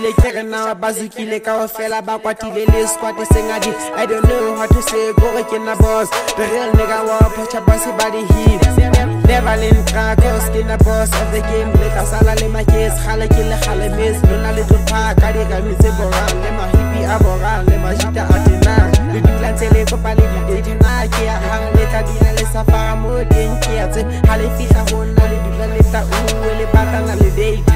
shapile kere na bazukile ka fela ba kwatile le squad sengadi. I don't know how to say go ke na boss. The real nigga wa pacha bossy body heat. Never lean track skin the boss of the game. Let us all le my case khale kile khale miss. Lona le to pa ka di ga mi se boran le ma hippie aboran le ma jita atina. Le dilantse le ko pali di dina ke ha le ka dina le safara mo den ke atse hale fita hona le dilale ta u le batana le date.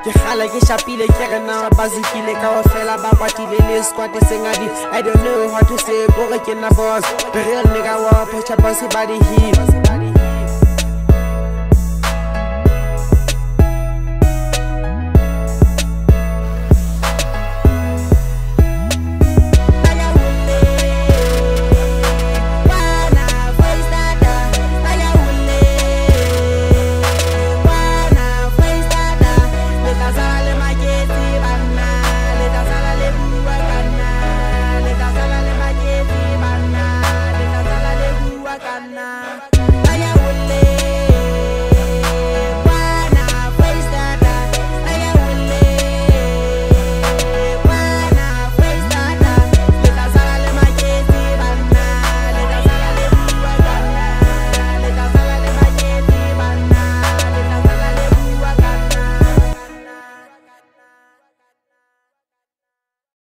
Ke khale ke shapile kere na bazukile ka fela ba kwatile le squad sengadi. I don't know how to say go ke na boss. The real nigga wa pacha bossy body heat.